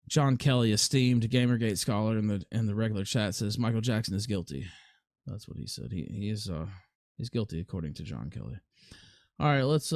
John Kelly, esteemed Gamergate scholar in the regular chat, says Michael Jackson is guilty. That's what he said. He is he's guilty according to John Kelly. All right, let's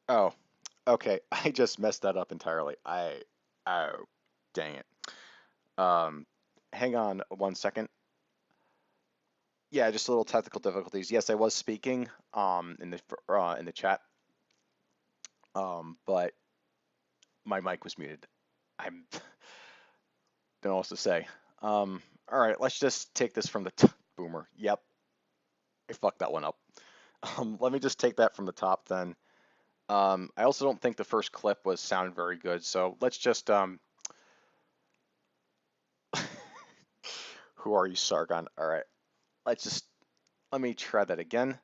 Oh, okay. I just messed that up entirely. Oh, dang it. Um, Hang on 1 second. Yeah, just a little technical difficulties. Yes, I was speaking in the chat, but my mic was muted. I'm don't know what else to say. All right, let's just take this from the boomer. Yep, I fucked that one up. Let me just take that from the top then. I also don't think the first clip was sound very good, so let's just who are you, Sargon? All right, let me try that again.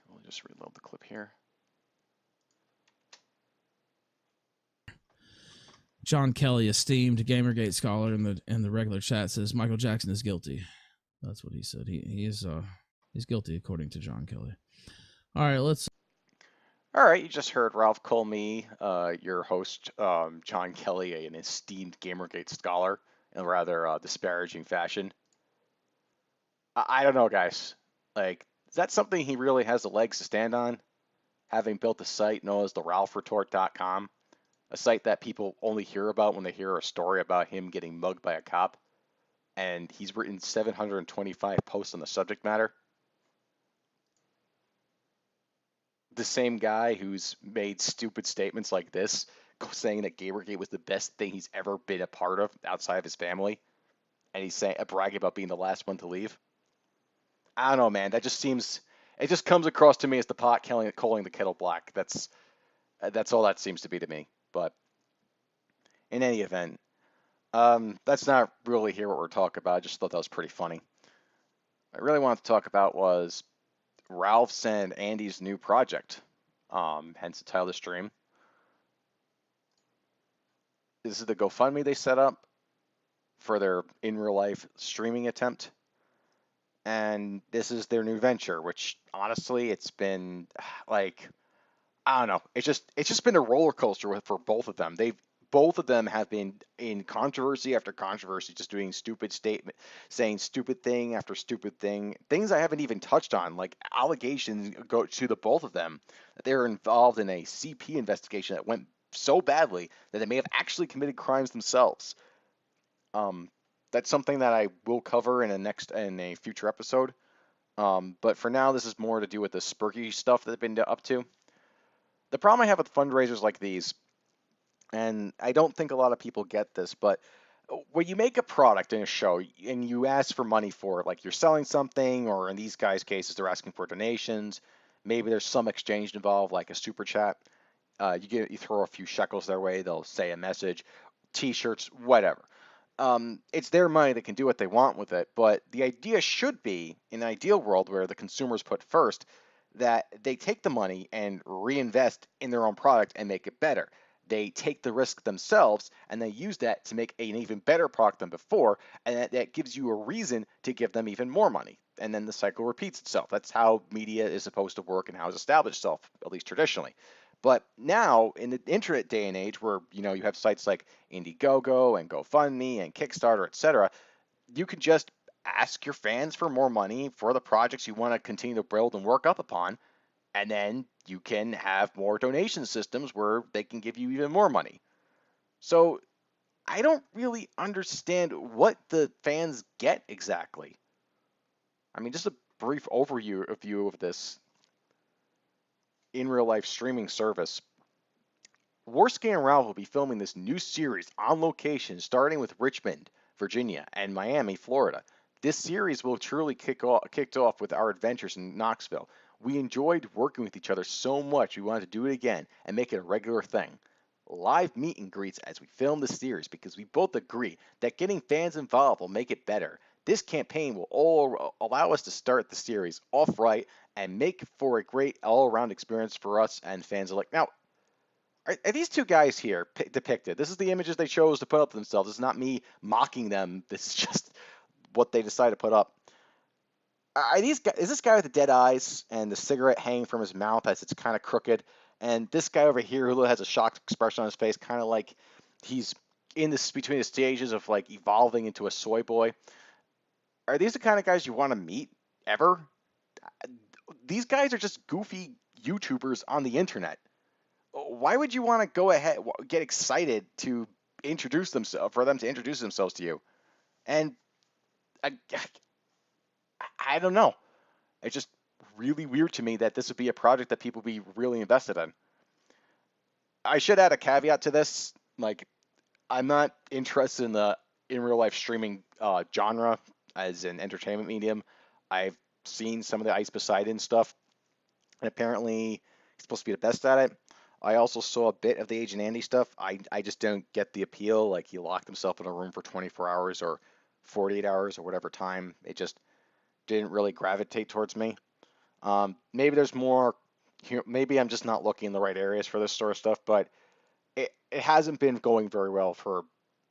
We'll just reload the clip here. John Kelly, esteemed Gamergate scholar in the regular chat, says Michael Jackson is guilty. That's what he said. He is he's guilty according to John Kelly. All right, let's. All right, you just heard Ralph Colme, your host, John Kelly, an esteemed Gamergate scholar, in a rather disparaging fashion. I don't know, guys. Like, is that something he really has the legs to stand on? Having built a site known as the RalphRetort.com, a site that people only hear about when they hear a story about him getting mugged by a cop, and he's written 725 posts on the subject matter. The same guy who's made stupid statements like this, saying that Gamergate was the best thing he's ever been a part of outside of his family, and he's saying bragging about being the last one to leave. I don't know, man. That just seems. It just comes across to me as the pot calling the kettle black. That's all that seems to be to me. But in any event, that's not really here what we're talking about. I just thought that was pretty funny. What I really wanted to talk about was Ralph's and Andy's new project. Hence the title of the stream. This is the GoFundMe they set up for their in real life streaming attempt. And this is their new venture, which honestly, it's been like, I don't know. It's just been a roller coaster for both of them. Both of them have been in controversy after controversy, just doing stupid statement, saying stupid thing after stupid thing, things I haven't even touched on, like allegations go to the both of them that they were involved in a CP investigation that went so badly that they may have actually committed crimes themselves. Um, that's something that I will cover in a future episode. But for now, this is more to do with the spurky stuff that they've been up to. The problem I have with fundraisers like these And I don't think a lot of people get this, but when you make a product in a show and you ask for money for it, like you're selling something, or in these guys' cases, they're asking for donations. Maybe there's some exchange involved, like a super chat. You throw a few shekels their way, they'll say a message, T-shirts, whatever. It's their money; they can do what they want with it. But the idea should be, in an ideal world where the consumers put first, that they take the money and reinvest in their own product and make it better. They take the risk themselves and they use that to make an even better product than before, and that gives you a reason to give them even more money. And then the cycle repeats itself. That's how media is supposed to work and how it's established itself, at least traditionally. But now, in the internet day and age, where you have sites like Indiegogo and GoFundMe and Kickstarter, etc., you can just ask your fans for more money for the projects you want to continue to build and work up upon, and then you can have more donation systems where they can give you even more money. So I don't really understand what the fans get exactly. I mean, just a brief overview of this in real life streaming service. Warsky and Ralph will be filming this new series on location starting with Richmond, Virginia, and Miami, Florida. This series will truly kicked off with our adventures in Knoxville. We enjoyed working with each other so much we wanted to do it again and make it a regular thing. Live meet and greets as we film the series because we both agree that getting fans involved will make it better. This campaign will all allow us to start the series off right and make for a great all-around experience for us and fans alike. Now, are these two guys here depicted? This is the images they chose to put up themselves. It's not me mocking them. This is just what they decided to put up. Are these guys, is this guy with the dead eyes and the cigarette hanging from his mouth as it's kind of crooked, and this guy over here who has a shocked expression on his face, kind of like he's in this between the stages of like evolving into a soy boy? Are these the kind of guys you want to meet ever? These guys are just goofy YouTubers on the internet. Why would you want to go ahead get excited to introduce themselves for them to introduce themselves to you? And I, I don't know. It's just really weird to me that this would be a project that people would be really invested in. I should add a caveat to this. Like, I'm not interested in the in real life streaming genre as an entertainment medium. I've seen some of the Ice Poseidon stuff, and apparently he's supposed to be the best at it. I also saw a bit of the Agent Andy stuff. I just don't get the appeal. Like he locked himself in a room for 24 hours or 48 hours or whatever time. It just didn't really gravitate towards me. Maybe there's more. Maybe I'm just not looking in the right areas for this sort of stuff. But it hasn't been going very well for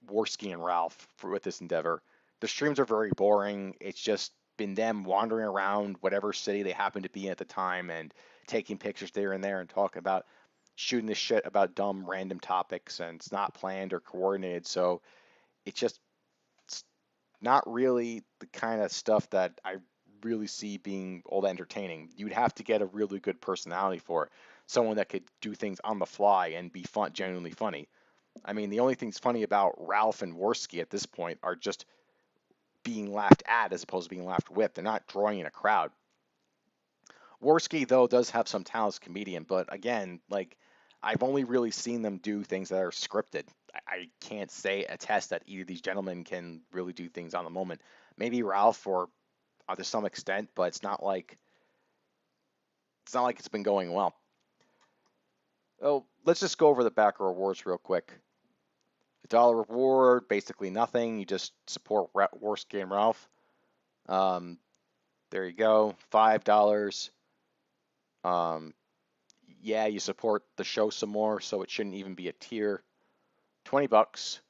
Warski and Ralph with this endeavor. The streams are very boring. It's just been them wandering around whatever city they happen to be at the time and taking pictures there and there and talking about shooting this shit about dumb random topics, and it's not planned or coordinated. So it's just it's not really the kind of stuff that I really see being all that entertaining. You'd have to get a really good personality for it. Someone that could do things on the fly and be fun, genuinely funny. I mean, the only things funny about Ralph and Worski at this point are just being laughed at as opposed to being laughed with. They're not drawing in a crowd. Worski, though, does have some talent as a comedian, but again, like, I've only really seen them do things that are scripted. I can't say attest that either of these gentlemen can really do things on the moment. Maybe Ralph, or to some extent, but it's not like it's been going well. Oh, let's just go over the backer rewards real quick. $1 reward, basically nothing. You just support Worst Game Ralph. There you go. $5. Um, yeah, you support the show some more, so it shouldn't even be a tier. $20.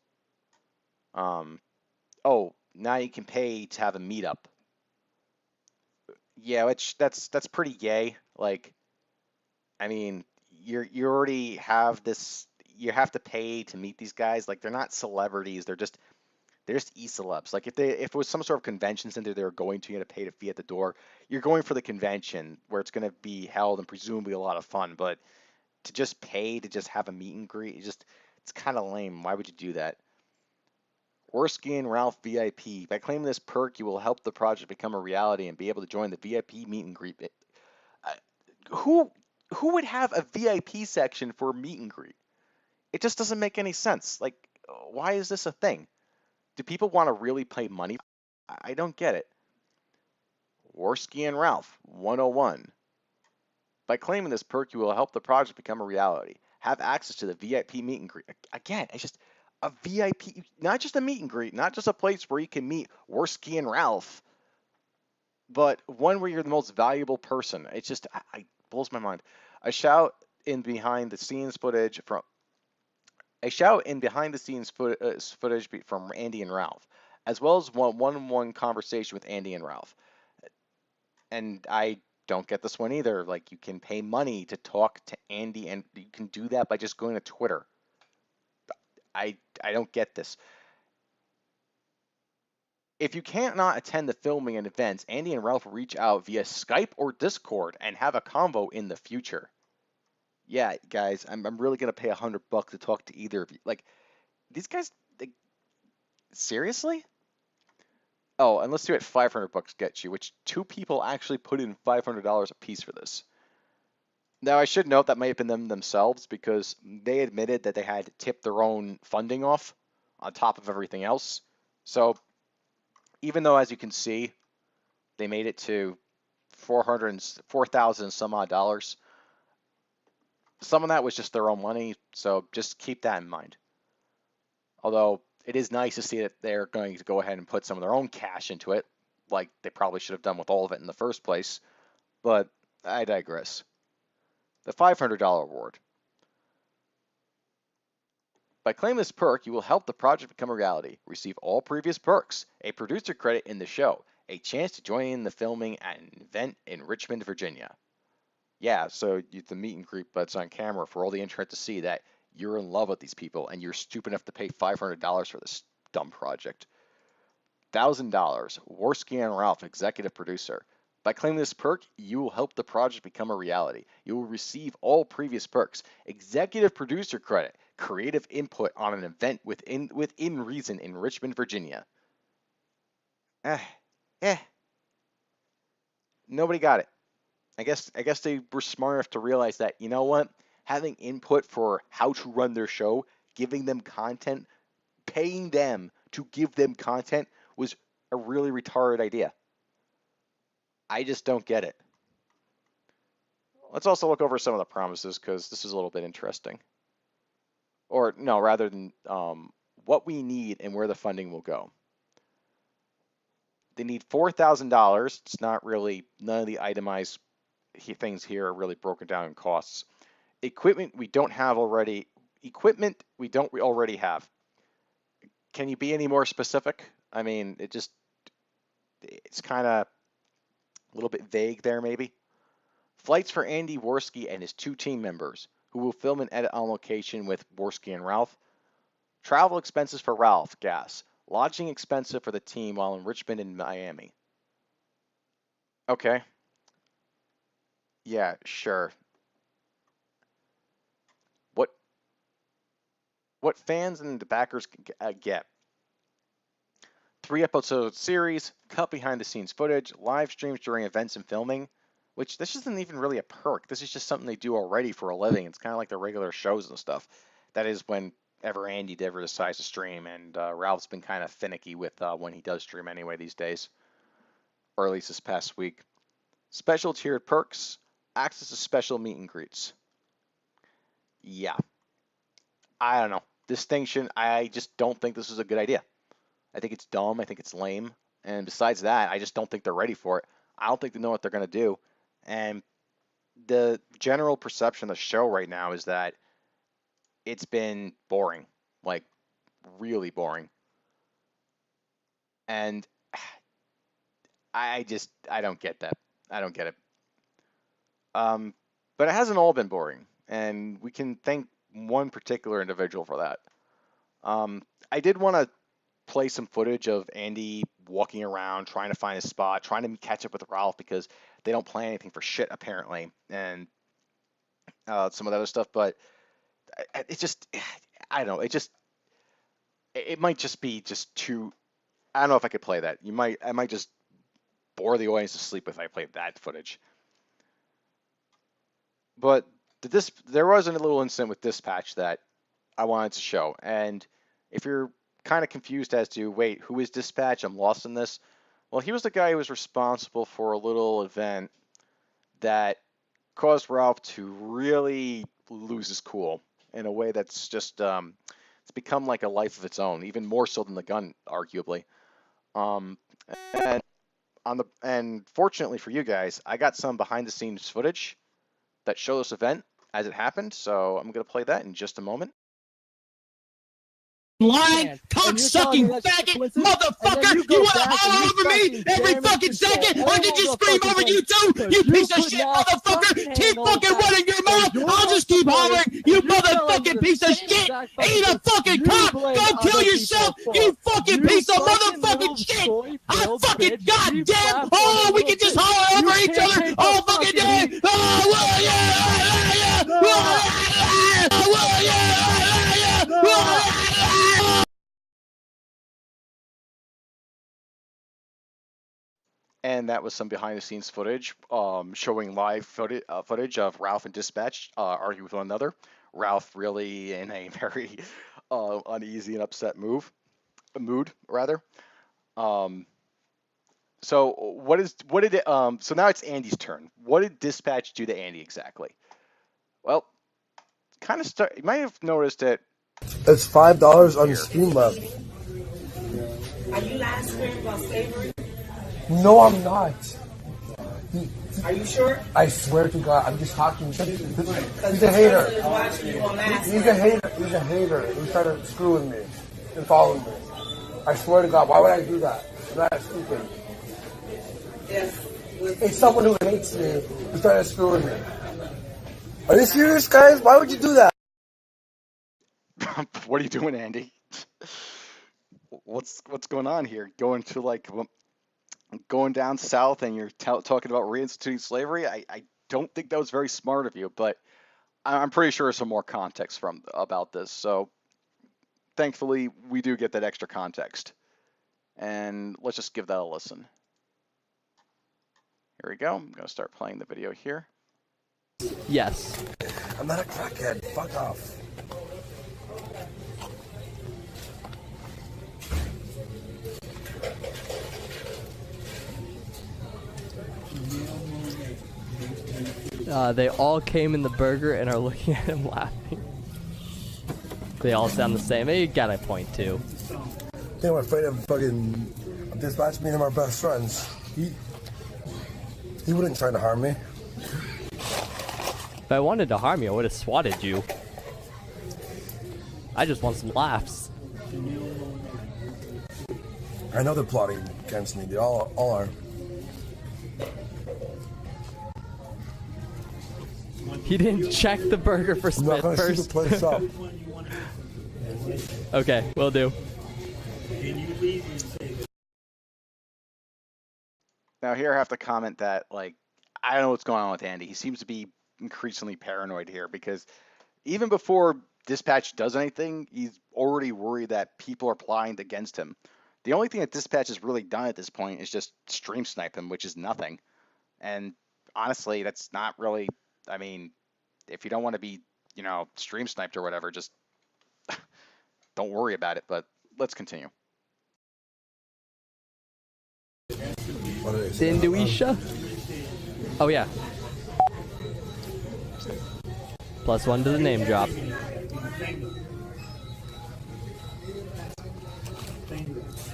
Oh, now you can pay to have a meetup. Yeah, which that's pretty gay. Like, I mean, you already have this. You have to pay to meet these guys. Like, they're not celebrities. They're just e-celebs. Like if it was some sort of convention center they were going to, you had to pay a fee at the door. You're going for the convention where it's going to be held and presumably a lot of fun. But to just pay to just have a meet and greet, it's kind of lame. Why would you do that? Worski and Ralph VIP. By claiming this perk, you will help the project become a reality and be able to join the VIP meet and greet. Uh, who who would have a VIP section for meet and greet? It just doesn't make any sense. Like, why is this a thing? Do people want to really pay money? I don't get it. Worski and Ralph 101. By claiming this perk, you will help the project become a reality. Have access to the VIP meet and greet. Again, it's just a VIP, not just a meet and greet, not just a place where you can meet Worski and Ralph, but one where you're the most valuable person. It's just, I blows my mind. A shout in behind the scenes footage from a shout in behind the scenes footage from Andy and Ralph, as well as one-on-one conversation with Andy and Ralph. And I don't get this one either. Like, you can pay money to talk to Andy, and you can do that by just going to Twitter. I don't get this. If you can't not attend the filming and events, Andy and Ralph will reach out via Skype or Discord and have a convo in the future. Yeah, guys, I'm really gonna pay $100 to talk to either of you. Like, these guys, like, seriously? Oh, and let's do it. $500 get you, which two people actually put in $500 a piece for this. Now, I should note that may have been them themselves because they admitted that they had tipped their own funding off on top of everything else. So even though, as you can see, they made it to 4,000 some odd dollars, some of that was just their own money. So just keep that in mind. Although it is nice to see that they're going to go ahead and put some of their own cash into it, like they probably should have done with all of it in the first place. But I digress. The $500 award. By claiming this perk, you will help the project become a reality. Receive all previous perks, a producer credit in the show, a chance to join in the filming at an event in Richmond, Virginia. Yeah, so the meet and greet, but it's on camera for all the internet to see that you're in love with these people and you're stupid enough to pay $500 for this dumb project. $1,000, Worski and Ralph, executive producer. By claiming this perk, you will help the project become a reality. You will receive all previous perks, executive producer credit, creative input on an event within reason in Richmond, Virginia. Eh, eh, nobody got it. I guess they were smart enough to realize that, you know what? Having input for how to run their show, giving them content, paying them to give them content was a really retarded idea. I just don't get it. Let's also look over some of the promises because this is a little bit interesting. Or no, rather than what we need and where the funding will go. They need $4,000. It's not really, none of the itemized things here are really broken down in costs. Equipment we don't already have. Can you be any more specific? I mean, it's kind of a little bit vague there, maybe. Flights for Andy Worski and his two team members, who will film and edit on location with Worski and Ralph. Travel expenses for Ralph, gas. Lodging expensive for the team while in Richmond and Miami. Okay. Yeah, sure. What what fans and the backers get? 3-episode series, cut behind the scenes footage, live streams during events and filming, which this isn't even really a perk. This is just something they do already for a living. It's kind of like their regular shows and stuff. That is whenever Andy ever decides to stream, and Ralph's been kind of finicky with when he does stream anyway these days, or at least this past week. Special tiered perks, access to special meet and greets. Yeah, I don't know. Distinction, I just don't think this is a good idea. I think it's dumb. I think it's lame. And besides that, I just don't think they're ready for it. I don't think they know what they're going to do. And the general perception of the show right now is that it's been boring, like really boring. And I don't get that. I don't get it. But it hasn't all been boring. And we can thank one particular individual for that. I did want to play some footage of Andy walking around, trying to find a spot, trying to catch up with Ralph because they don't plan anything for shit apparently, and some of the other stuff. But it just, I don't know. It might just be just too. I don't know if I could play that. I might just bore the audience to sleep if I played that footage. But there was a little incident with Dispatch that I wanted to show. And if you're kind of confused as to, wait, who is Dispatch? I'm lost in this. Well, he was the guy who was responsible for a little event that caused Ralph to really lose his cool in a way that's just it's become like a life of its own, even more so than the gun, arguably. Um, and fortunately for you guys, I got some behind the scenes footage that show this event as it happened. So I'm gonna play that in just a moment. Lying, cock-sucking faggot, motherfucker! You wanna all over me every fucking second? I can just scream over you too, you piece of shit, motherfucker! Keep fucking running your mouth! I'll just keep hollering, you motherfucking piece of shit! Eat a fucking cock! Go kill yourself, you fucking piece of motherfucking shit! I fucking goddamn! Oh, we can just holler over each other all fucking day! Oh, well, yeah! Well, yeah! And that was some behind the scenes footage showing live footage of Ralph and Dispatch arguing with one another. Ralph really in a very uneasy and upset mood rather. So so now it's Andy's turn. What did Dispatch do to Andy exactly? Well, kind of you might have noticed that it's $5 on the Streamlab. Are you last swearing about slavery? No, I'm not. Are you sure? I swear to God, I'm just talking. He's a hater. He's a hater. He's a hater. He's trying to screw with me and follow me. I swear to God, why would I do that? That's stupid. Yes. It's someone who hates me who's trying to screw with me. Are you serious, guys? Why would you do that? What are you doing, Andy? What's going on here? Going down south and you're talking about reinstituting slavery? I don't think that was very smart of you, but I'm pretty sure there's some more context about this. So thankfully, we do get that extra context. And let's just give that a listen. Here we go. I'm going to start playing the video here. Yes. I'm not a crackhead. Fuck off. They all came in the burger and are looking at him laughing. They all sound the same. You got a point too. They were afraid of fucking Dispatch being our best friends. He wouldn't try to harm me. If I wanted to harm you, I would have swatted you. I just want some laughs. I know they're plotting against me. They all are. He didn't check the burger for Smith I'm not gonna shoot the place up. Okay, will do. Now here I have to comment that, I don't know what's going on with Andy. He seems to be increasingly paranoid here because even before Dispatch does anything, he's already worried that people are plotting against him. The only thing that Dispatch has really done at this point is just stream snipe him, which is nothing. And honestly, that's not really, if you don't want to be, stream sniped or whatever, just don't worry about it. But let's continue. Sinduisha? Oh yeah. +1 to the name drop.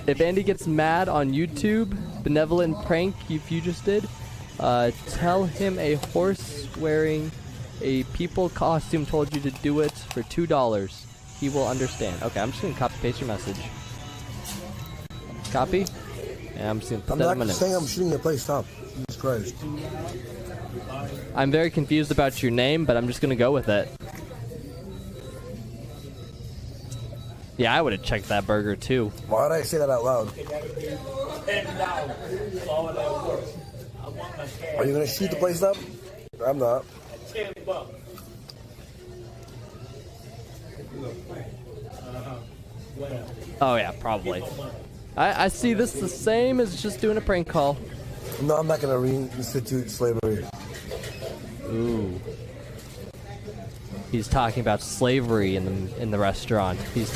If Andy gets mad on YouTube, benevolent prank if you just did, tell him a horse wearing a people costume told you to do it for $2. He will understand. Okay, I'm just gonna copy paste your message. Copy. And I'm just gonna put that in my notes. I'm not saying I'm shooting the place up. Jesus Christ. I'm very confused about your name, but I'm just gonna go with it. Yeah, I would have checked that burger too. Why did I say that out loud? Are you gonna shoot the place up? I'm not. Oh yeah, probably. I see this the same as just doing a prank call. No, I'm not gonna reinstitute slavery. Ooh. He's talking about slavery in the restaurant. He's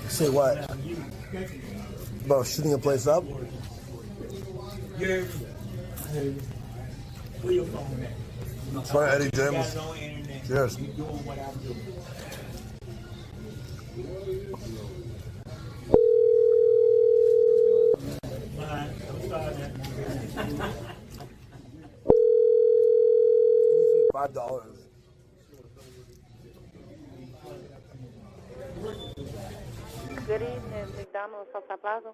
Say what? About shooting a place up? Try Eddie James. Cheers. $5. Good evening, McDonald's South Plaza.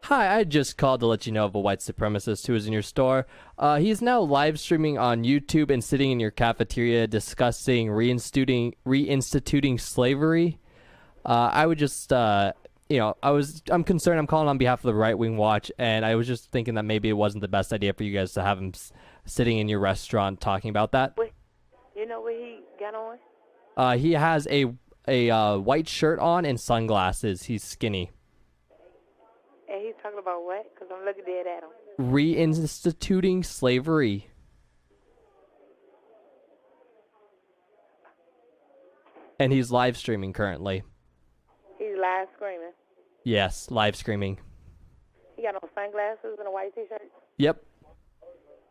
Hi, I just called to let you know of a white supremacist who is in your store. He's now live streaming on YouTube and sitting in your cafeteria discussing reinstituting slavery. I would just, I'm concerned. I'm calling on behalf of the Right Wing Watch, and I was just thinking that maybe it wasn't the best idea for you guys to have him sitting in your restaurant talking about that. Wait, you know what he got on? He has a white shirt on and sunglasses. He's skinny. And he's talking about what? Because I'm looking dead at him. Reinstituting slavery. And he's live streaming currently. He's live screaming. Yes, live streaming. He got on sunglasses and a white t-shirt. Yep.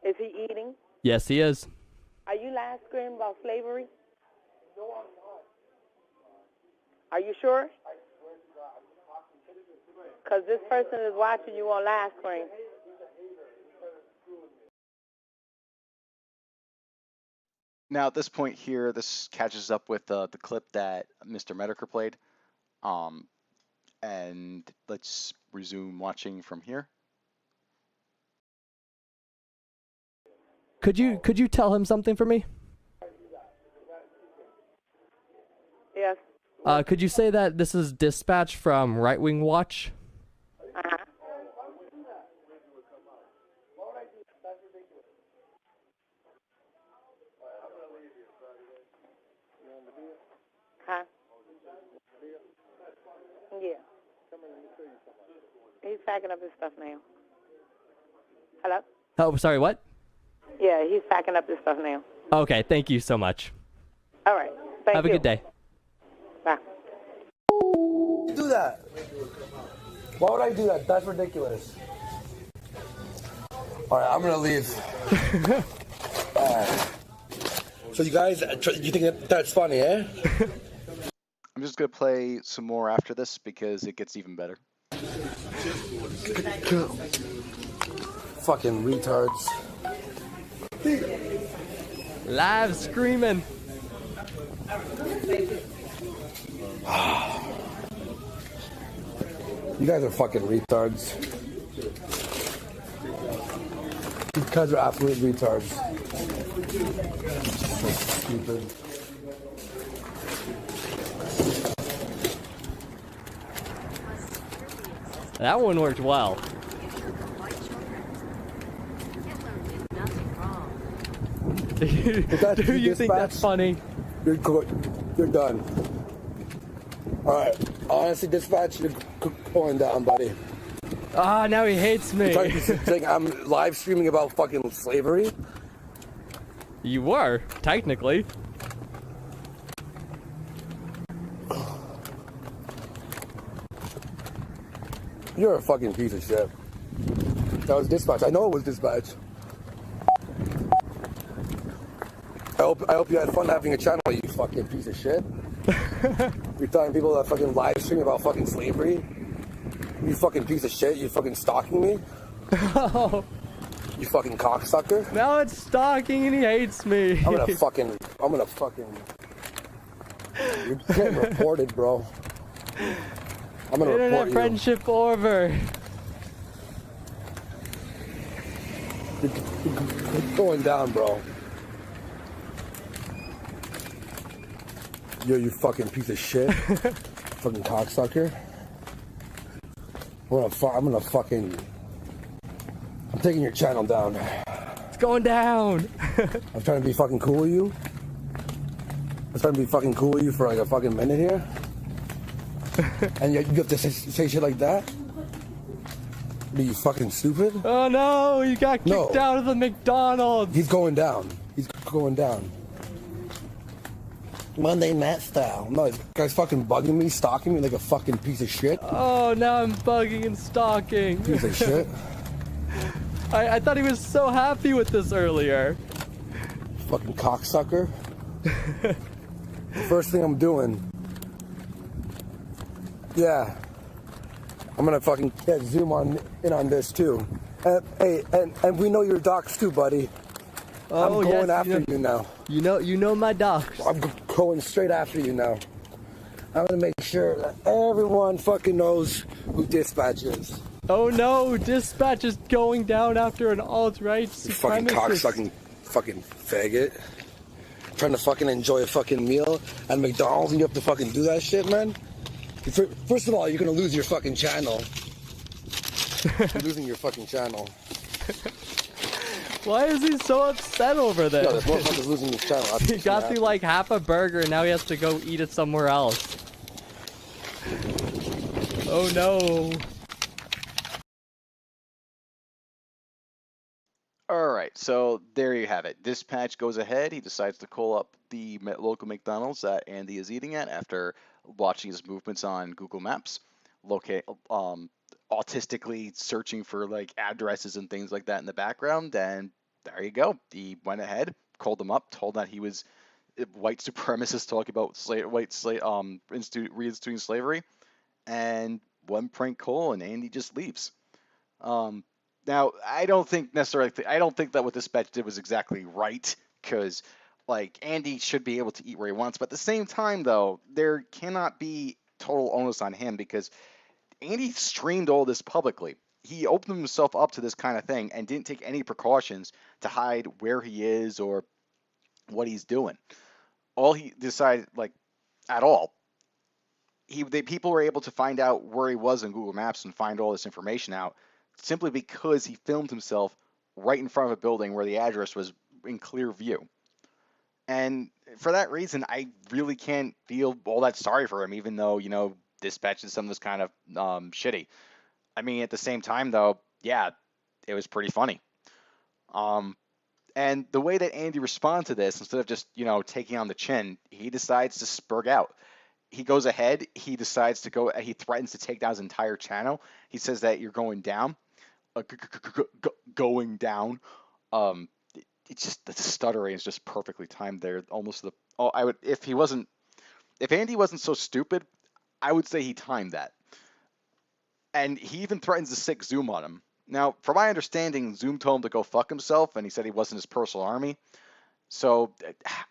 Is he eating? Yes, he is. Are you live screaming about slavery? No, I'm not. Are you sure? Because this person is watching you on live screen. Now at this point here, this catches up with the clip that Mr. Medicare played. And let's resume watching from here. Could you tell him something for me? Yes. Could you say that this is dispatch from Right Wing Watch? Uh-huh. Huh? Yeah. He's packing up his stuff now. Hello? Oh, sorry, what? Yeah, he's packing up his stuff now. Okay, thank you so much. All right. Thank Have you. a good day. Bye. Do that. Why would I do that? That's ridiculous. All right, I'm gonna leave. So you guys, you think that's funny, eh? I'm just gonna play some more after this because it gets even better. Fucking retards. Live screaming. You guys are fucking retards. You guys are absolute retards. So stupid. That one worked well. Do you think that's funny? You're good. You're done. All right. Honestly, dispatch, you're going down, buddy. Ah, now he hates me. You're saying I'm live streaming about fucking slavery? You were, technically. You're a fucking piece of shit. That was dispatch. I know it was dispatch. I hope you had fun having a channel, you fucking piece of shit. You're telling people that fucking live stream about fucking slavery? You fucking piece of shit. You fucking stalking me? Oh. You fucking cocksucker. Now it's stalking and he hates me. I'm gonna fucking. You're getting reported, bro. I'm gonna Internet report you. friendship over. You're going down, bro. You fucking piece of shit. Fucking cocksucker. I'm taking your channel down. It's going down. I'm trying to be fucking cool with you. I'm trying to be fucking cool with you for like a fucking minute here. And you have to say shit like that? Are you fucking stupid? Oh no, you got kicked out of the McDonald's. He's going down. He's going down. Monday Matt style. No, this guy's fucking bugging me, stalking me like a fucking piece of shit. Oh, now I'm bugging and stalking. Piece of shit. I thought he was so happy with this earlier. Fucking cocksucker. First thing I'm doing. Yeah. I'm gonna fucking zoom in on this too. Hey, and we know your docs too, buddy. Oh, I'm going yes, after you now. You know my docs. I'm going straight after you now. I'm gonna make sure that everyone fucking knows who Dispatch is. Oh no, Dispatch is going down after an alt-right You fucking cocksucking fucking faggot. Trying to fucking enjoy a fucking meal at McDonald's and you have to fucking do that shit, man? First of all, you're gonna lose your fucking channel. You're losing your fucking channel. Why is he so upset over this? No, this motherfucker's losing his channel. He got through like half a burger and now he has to go eat it somewhere else. Oh no. All right, so there you have it. Dispatch goes ahead. He decides to call up the local McDonald's that Andy is eating at after watching his movements on Google Maps, autistically searching for like addresses and things like that in the background. And there you go. He went ahead, called them up, told that he was a white supremacist talking about reinstituting slavery, and one prank call, and Andy just leaves. Now, I don't think that what Dispatch did was exactly right, because like Andy should be able to eat where he wants, but at the same time, though, there cannot be total onus on him because Andy streamed all this publicly. He opened himself up to this kind of thing and didn't take any precautions to hide where he is or what he's doing. All he decided, like, at all, people were able to find out where he was on Google Maps and find all this information out simply because he filmed himself right in front of a building where the address was in clear view. And for that reason, I really can't feel all that sorry for him, even though, Dispatch is some of this kind of shitty. I mean, at the same time, though, yeah, it was pretty funny. And the way that Andy responds to this, instead of just, taking on the chin, he decides to spurg out. He goes ahead, he decides to go, he threatens to take down his entire channel. He says that you're going down. Going down. It's just the stuttering is just perfectly timed there. Almost if Andy wasn't so stupid, I would say he timed that. And he even threatens to sick Zoom on him. Now, from my understanding, Zoom told him to go fuck himself, and he said he wasn't his personal army. So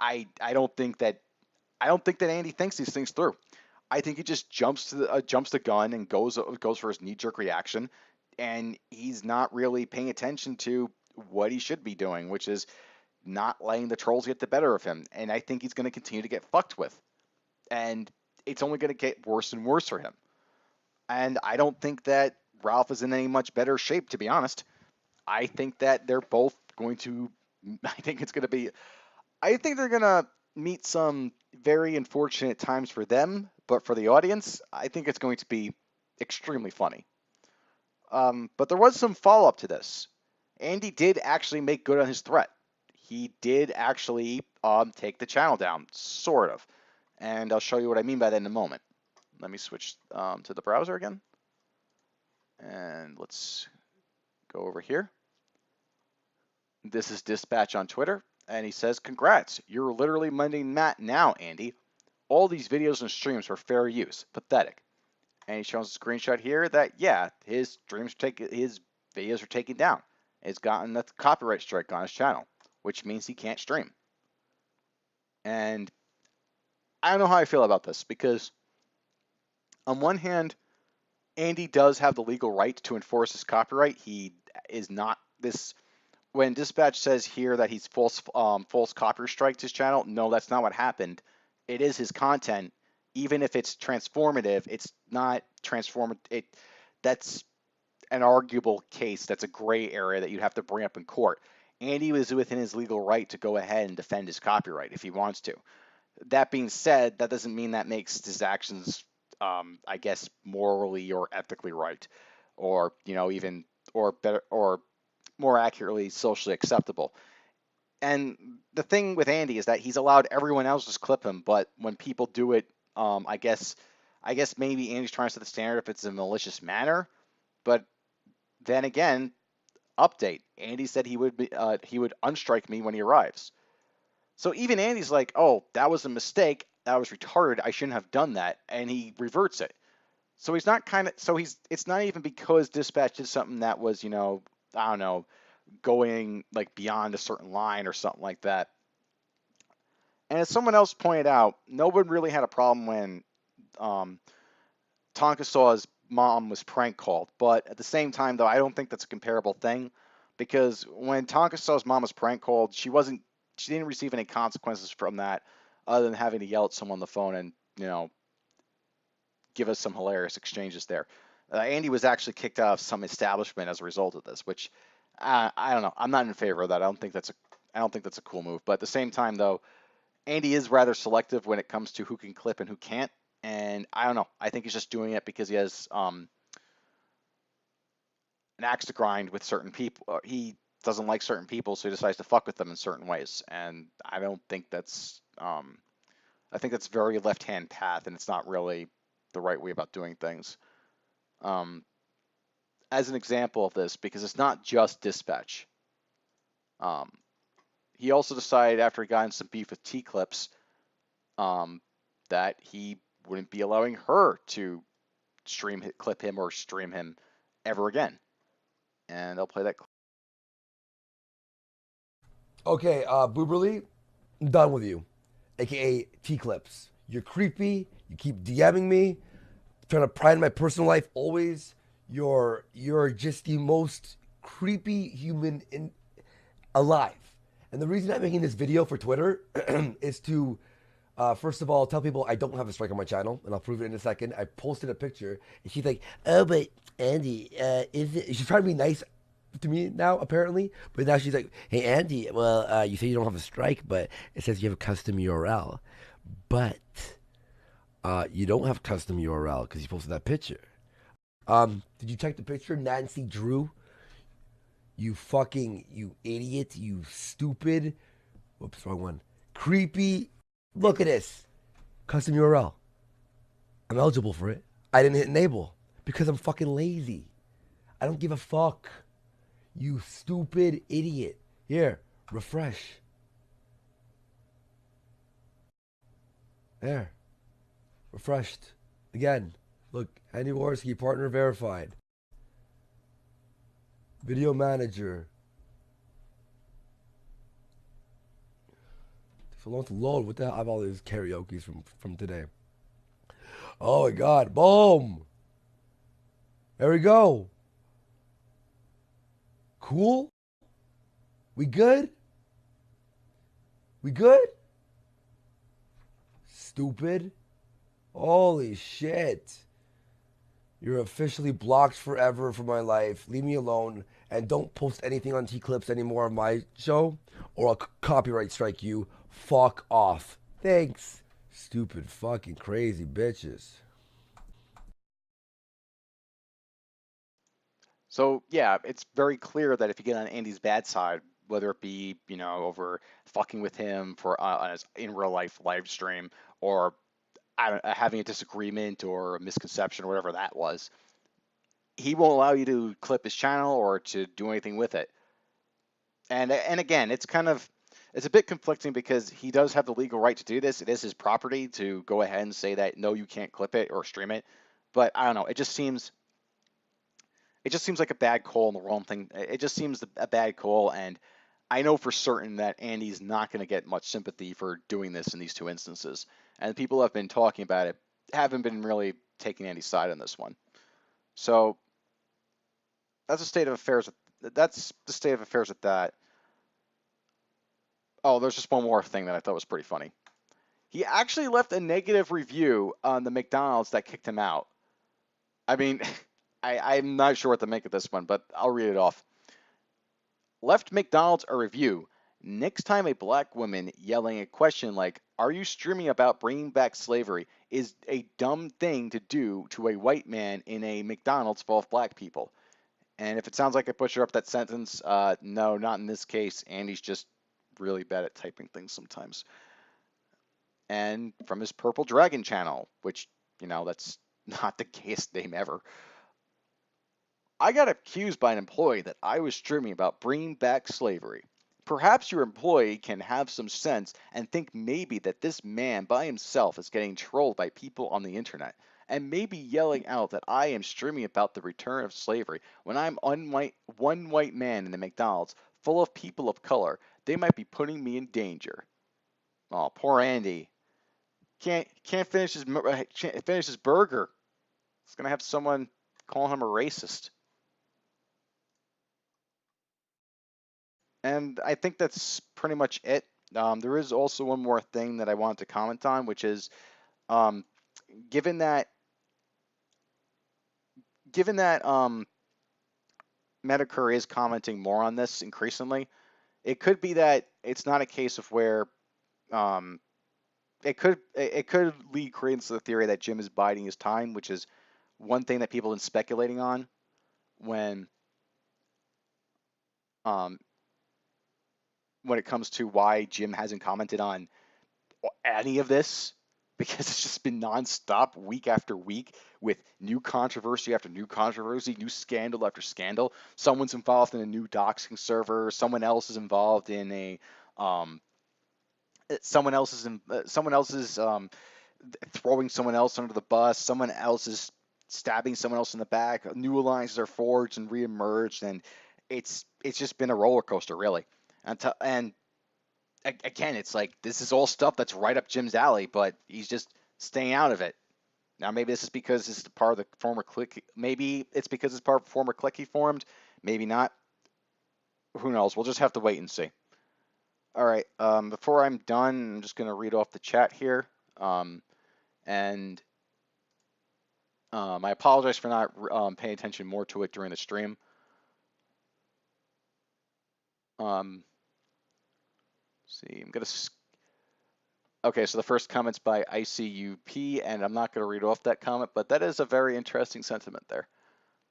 I don't think that Andy thinks these things through. I think he just jumps the gun and goes for his knee-jerk reaction, and he's not really paying attention to what he should be doing, which is not letting the trolls get the better of him. And I think he's going to continue to get fucked with, and it's only going to get worse and worse for him. And I don't think that Ralph is in any much better shape, to be honest. I think that they're both going to. I think they're going to meet some very unfortunate times for them, but for the audience, I think it's going to be extremely funny. But there was some follow-up to this. Andy did actually make good on his threat. He did actually take the channel down, sort of. And I'll show you what I mean by that in a moment. Let me switch to the browser again. And let's go over here. This is Dispatch on Twitter. And he says, "Congrats, you're literally Monday Matt now, Andy. All these videos and streams were fair use. Pathetic." And he shows a screenshot here that, yeah, his videos are taken down. It's gotten a copyright strike on his channel, which means he can't stream. And I don't know how I feel about this, because on one hand, Andy does have the legal right to enforce his copyright. He is not this. When Dispatch says here that he's false copyright striked his channel, no, that's not what happened. It is his content. Even if it's transformative, it's not transformative. That's an arguable case. That's a gray area that you'd have to bring up in court. Andy was within his legal right to go ahead and defend his copyright if he wants to. That being said, that doesn't mean that makes his actions, I guess, morally or ethically right, or even better, or more accurately, socially acceptable. And the thing with Andy is that he's allowed everyone else to just clip him, but when people do it, I guess maybe Andy's trying to set the standard if it's a malicious manner. But then again, update. Andy said he would unstrike me when he arrives. So even Andy's like, oh, that was a mistake. That was retarded. I shouldn't have done that, and he reverts it. So he's not it's not even because dispatch did something that was, I don't know, going like beyond a certain line or something like that. And as someone else pointed out, no one really had a problem when Tonka Saw's mom was prank called. But at the same time, though, I don't think that's a comparable thing, because when Tonka Saw's mom was prank called, she didn't receive any consequences from that, other than having to yell at someone on the phone and give us some hilarious exchanges there. Andy was actually kicked out of some establishment as a result of this, which I don't know. I'm not in favor of that. I don't think that's a cool move. But at the same time, though, Andy is rather selective when it comes to who can clip and who can't. And I don't know. I think he's just doing it because he has an axe to grind with certain people. He doesn't like certain people, so he decides to fuck with them in certain ways. And I don't think that's. I think that's very left-hand path, and it's not really the right way about doing things. As an example of this, because it's not just dispatch. He also decided after he got in some beef with T-Clips that he wouldn't be allowing her to clip him or stream him ever again. And I'll play that clip. Okay, Booberly, I'm done with you, aka T-Clips. You're creepy. You keep DMing me, trying to pry in my personal life. Always, you're just the most creepy human alive. And the reason I'm making this video for Twitter is to, first of all, tell people I don't have a strike on my channel, and I'll prove it in a second. I posted a picture, and she's like, "Oh, but Andy, is it?" She's trying to be nice to me now, apparently, but now she's like, "Hey, Andy, well, you say you don't have a strike, but it says you have a custom URL, but you don't have custom URL because you posted that picture." Did you check the picture, Nancy Drew? You idiot, you stupid. Whoops, wrong one. Creepy. Look at this. Custom URL. I'm eligible for it. I didn't hit enable because I'm fucking lazy. I don't give a fuck. You stupid idiot. Here, refresh. There. Refreshed. Again. Look, Andy Warski, partner verified. Video manager. Takes a long to load. What the hell? I have all these karaoke's from today. Oh my god. Boom. There we go. Cool? We good? We good? Stupid. Holy shit. You're officially blocked forever from my life. Leave me alone and don't post anything on T-Clips anymore on my show or I'll copyright strike you. Fuck off. Thanks. Stupid fucking crazy bitches. So yeah, it's very clear that if you get on Andy's bad side, whether it be over fucking with him for on his in real life live stream, or having a disagreement or a misconception or whatever that was, he won't allow you to clip his channel or to do anything with it. And again, it's a bit conflicting because he does have the legal right to do this. It is his property to go ahead and say that no, you can't clip it or stream it. But I don't know. It just seems like a bad call and the wrong thing. It just seems a bad call, and I know for certain that Andy's not going to get much sympathy for doing this in these two instances. And people who have been talking about it haven't been really taking Andy's side on this one. So that's the state of affairs. That's the state of affairs with that. Oh, there's just one more thing that I thought was pretty funny. He actually left a negative review on the McDonald's that kicked him out. I mean, I'm not sure what to make of this one, but I'll read it off. Left McDonald's a review. Next time a black woman yelling a question like, "Are you streaming about bringing back slavery?" is a dumb thing to do to a white man in a McDonald's full of black people. And if it sounds like I butchered up that sentence, no, not in this case. Andy's just really bad at typing things sometimes. And from his Purple Dragon channel, which, that's not the gayest name ever. I got accused by an employee that I was streaming about bringing back slavery. Perhaps your employee can have some sense and think maybe that this man by himself is getting trolled by people on the internet and maybe yelling out that I am streaming about the return of slavery when I'm one white man in the McDonald's full of people of color. They might be putting me in danger. Oh, poor Andy. Can't finish his burger. He's gonna have someone call him a racist. And I think that's pretty much it. There is also one more thing that I wanted to comment on, which is, um, given that Medicare is commenting more on this increasingly, it could be that it's not a case of where it could lead credence to the theory that Jim is biding his time, which is one thing that people have been speculating on when um, when it comes to why Jim hasn't commented on any of this, because it's just been nonstop week after week with new controversy after new controversy, new scandal after scandal. Someone's involved in a new doxing server. Someone else is involved in a someone else is throwing someone else under the bus. Someone else is stabbing someone else in the back. New alliances are forged and reemerged, and it's just been a roller coaster, really. And again, it's like this is all stuff that's right up Jim's alley, but he's just staying out of it. Now, maybe this is because it's part of the former clique. Maybe it's because it's part of the former clique he formed. Maybe not. Who knows? We'll just have to wait and see. All right. Before I'm done, I'm just going to read off the chat here. And I apologize for not paying attention more to it during the stream. See, I'm going to... Okay, so the first comment's by ICUP, and I'm not going to read off that comment, but that is a very interesting sentiment there.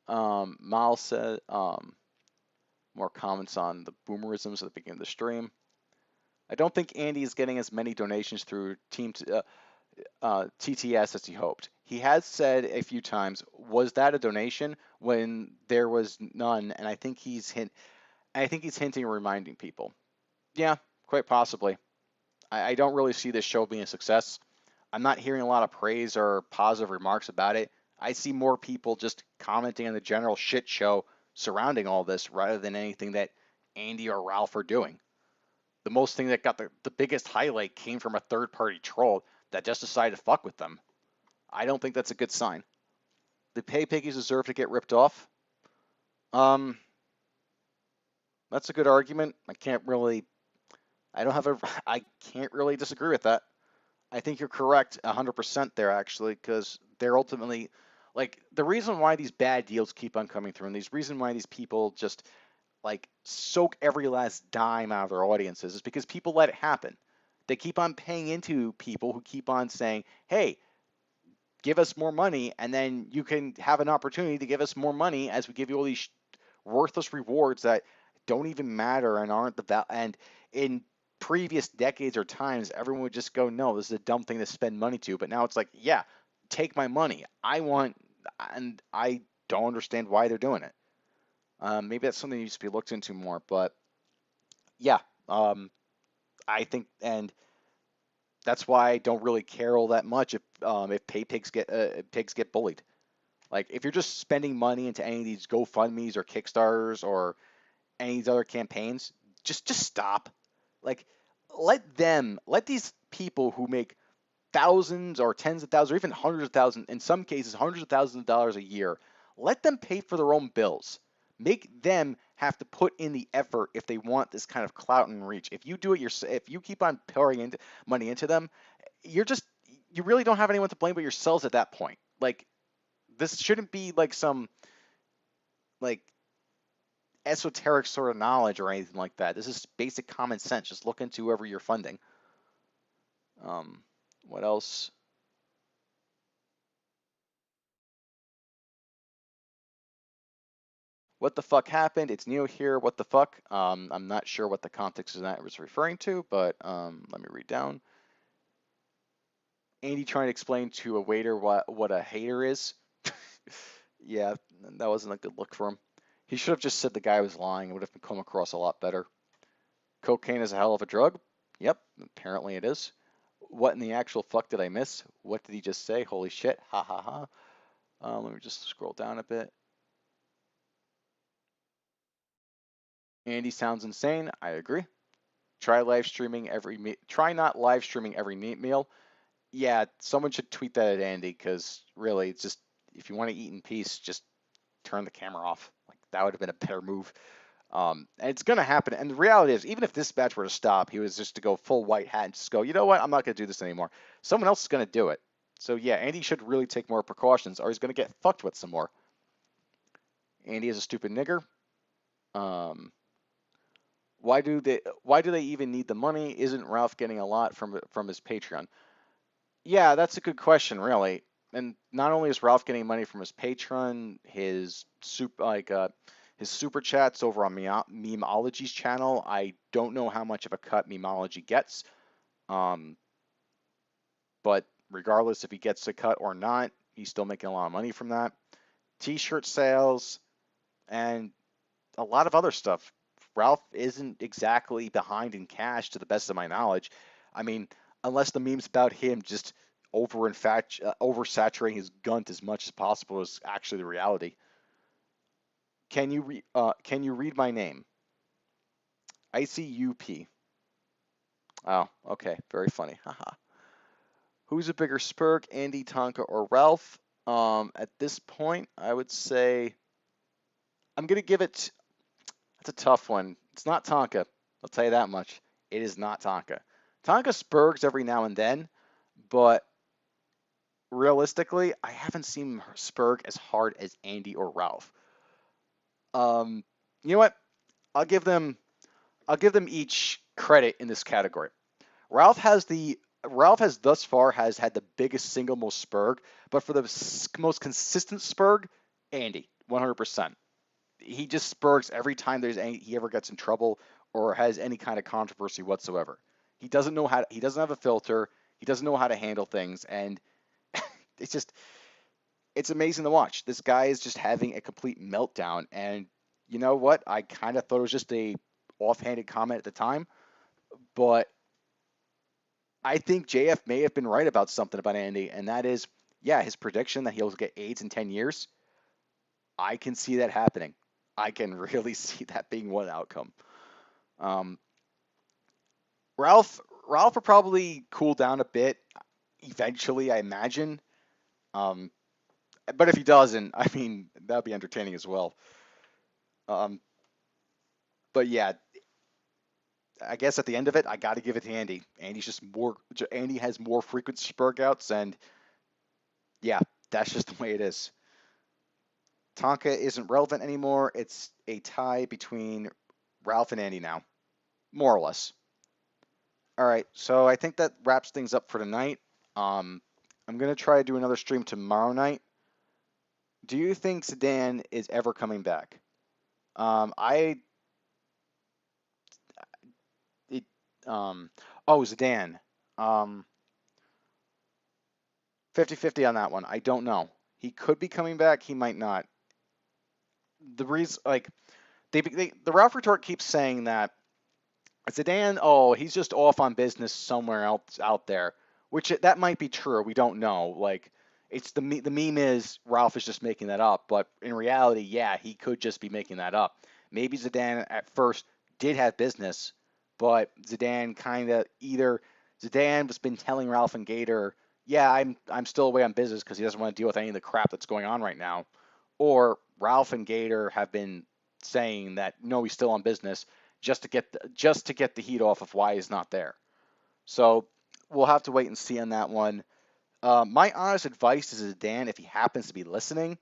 Mal said, more comments on the boomerisms at the beginning of the stream. I don't think Andy is getting as many donations through TTS as he hoped. He has said a few times, "Was that a donation?" when there was none, and I think he's hinting and reminding people. Yeah, quite possibly. I don't really see this show being a success. I'm not hearing a lot of praise or positive remarks about it. I see more people just commenting on the general shit show surrounding all this rather than anything that Andy or Ralph are doing. The most thing that got the biggest highlight came from a third-party troll that just decided to fuck with them. I don't think that's a good sign. The pay piggies deserve to get ripped off. That's a good argument. I can't really disagree with that. I think you're correct 100% there, actually, because they're ultimately, like, the reason why these bad deals keep on coming through, and the reason why these people just, like, soak every last dime out of their audiences is because people let it happen. They keep on paying into people who keep on saying, hey, give us more money, and then you can have an opportunity to give us more money as we give you all these worthless rewards that don't even matter and aren't and in previous decades or times, everyone would just go, no, this is a dumb thing to spend money to. But now it's like, yeah, take my money. And I don't understand why they're doing it. Maybe that's something that needs to be looked into more. But yeah, I think, and that's why I don't really care all that much if pigs get bullied. Like, if you're just spending money into any of these GoFundMe's or Kickstarters or any of these other campaigns, just stop. Like, let these people who make thousands or tens of thousands or even hundreds of thousands, in some cases hundreds of thousands of dollars a year, let them pay for their own bills. Make them have to put in the effort if they want this kind of clout and reach. If you do it if you keep on pouring money into them, you really don't have anyone to blame but yourselves at that point. Like, this shouldn't be like some like esoteric sort of knowledge or anything like that. This is basic common sense. Just look into whoever you're funding. What else? What the fuck happened? It's Neo here. What the fuck? I'm not sure what the context of that was referring to, but let me read down. Andy trying to explain to a waiter what a hater is. Yeah, that wasn't a good look for him. He should have just said the guy was lying. It would have come across a lot better. Cocaine is a hell of a drug. Yep, apparently it is. What in the actual fuck did I miss? What did he just say? Holy shit. Ha ha ha. Let me just scroll down a bit. Andy sounds insane. I agree. Try not live streaming every meal. Yeah, someone should tweet that at Andy, because really, it's just, if you want to eat in peace, just turn the camera off. Like, that would have been a better move. And it's going to happen. And the reality is, even if this batch were to stop, he was just to go full white hat and just go, you know what, I'm not going to do this anymore. Someone else is going to do it. So yeah, Andy should really take more precautions, or he's going to get fucked with some more. Andy is a stupid nigger. Why do they even need the money? Isn't Ralph getting a lot from his Patreon? Yeah, that's a good question, really. And not only is Ralph getting money from his Patreon, his super chats over on Memeology's channel. I don't know how much of a cut Memeology gets, but regardless if he gets a cut or not, he's still making a lot of money from that. T-shirt sales and a lot of other stuff. Ralph isn't exactly behind in cash, to the best of my knowledge. I mean, unless the memes about him just oversaturating his Gunt as much as possible is actually the reality. Can you read my name? ICUP. Oh, okay, very funny. Haha. Who's a bigger Spurg, Andy, Tonka, or Ralph? At this point, I would say I'm gonna give it. That's a tough one. It's not Tonka. I'll tell you that much. It is not Tonka. Tonka spurgs every now and then, but realistically, I haven't seen him spurg as hard as Andy or Ralph. You know what? I'll give them each credit in this category. Ralph has thus far had the biggest single most spurg, but for the most consistent spurg, Andy, 100%. He just spurgs every time he ever gets in trouble or has any kind of controversy whatsoever. He doesn't have a filter. He doesn't know how to handle things, and it's amazing to watch. This guy is just having a complete meltdown, and you know what? I kind of thought it was just a offhanded comment at the time, but I think JF may have been right about something about Andy, and that is, yeah, his prediction that he'll get AIDS in 10 years. I can see that happening. I can really see that being one outcome. Ralph will probably cool down a bit eventually, I imagine. But if he doesn't, I mean, that'll be entertaining as well. But yeah, I guess at the end of it, I got to give it to Andy. Andy has more frequent spurg outs, and yeah, that's just the way it is. Tonka isn't relevant anymore. It's a tie between Ralph and Andy now, more or less. All right, so I think that wraps things up for tonight. I'm going to try to do another stream tomorrow night. Do you think Zidane is ever coming back? Zidane. 50-50 on that one. I don't know. He could be coming back. He might not. The reason, the Ralph retort keeps saying that Zidane, he's just off on business somewhere else out there, which that might be true. We don't know. Like, it's the meme is Ralph is just making that up, but in reality, yeah, he could just be making that up. Maybe Zidane at first did have business, but Zidane has been telling Ralph and Gator, yeah, I'm still away on business because he doesn't want to deal with any of the crap that's going on right now, or Ralph and Gator have been saying that no, he's still on business just to get the heat off of why he's not there. So we'll have to wait and see on that one. My honest advice is Zidane, if he happens to be listening,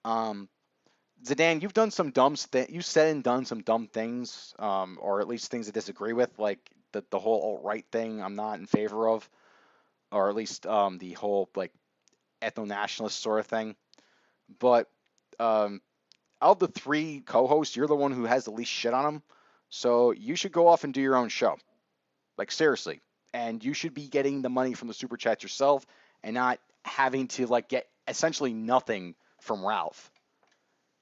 Zidane, you've done some you said and done some dumb things, or at least things I disagree with, like the whole alt-right thing I'm not in favor of, or at least the whole like ethno-nationalist sort of thing. But out of the 3 co-hosts, you're the one who has the least shit on them. So you should go off and do your own show. Like, seriously. And you should be getting the money from the super chats yourself and not having to, like, get essentially nothing from Ralph.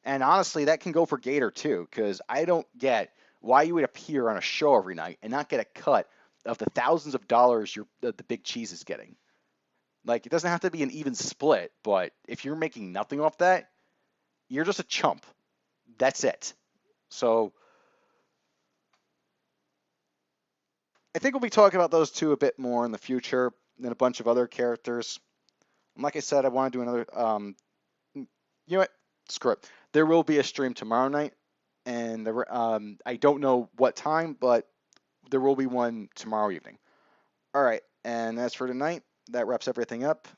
And honestly, that can go for Gator too, because I don't get why you would appear on a show every night and not get a cut of the thousands of dollars the Big Cheese is getting. Like, it doesn't have to be an even split, but if you're making nothing off that, you're just a chump. That's it. So I think we'll be talking about those 2 a bit more in the future than a bunch of other characters. And like I said, I want to do another. You know what? Screw it. There will be a stream tomorrow night, and I don't know what time, but there will be one tomorrow evening. All right, and as for tonight, that wraps everything up.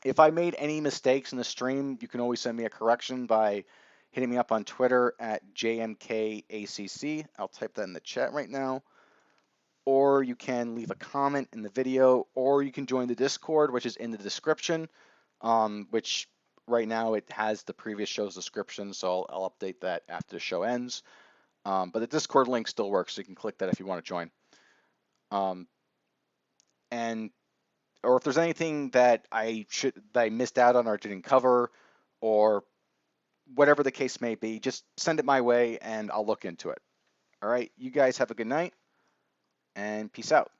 If I made any mistakes in the stream, you can always send me a correction by hitting me up on Twitter at JMKACC. I'll type that in the chat right now. Or you can leave a comment in the video, or you can join the Discord, which is in the description, which right now it has the previous show's description, so I'll update that after the show ends. But the Discord link still works, so you can click that if you want to join. Or if there's anything that I missed out on or didn't cover, or whatever the case may be, just send it my way and I'll look into it. All right, you guys have a good night and peace out.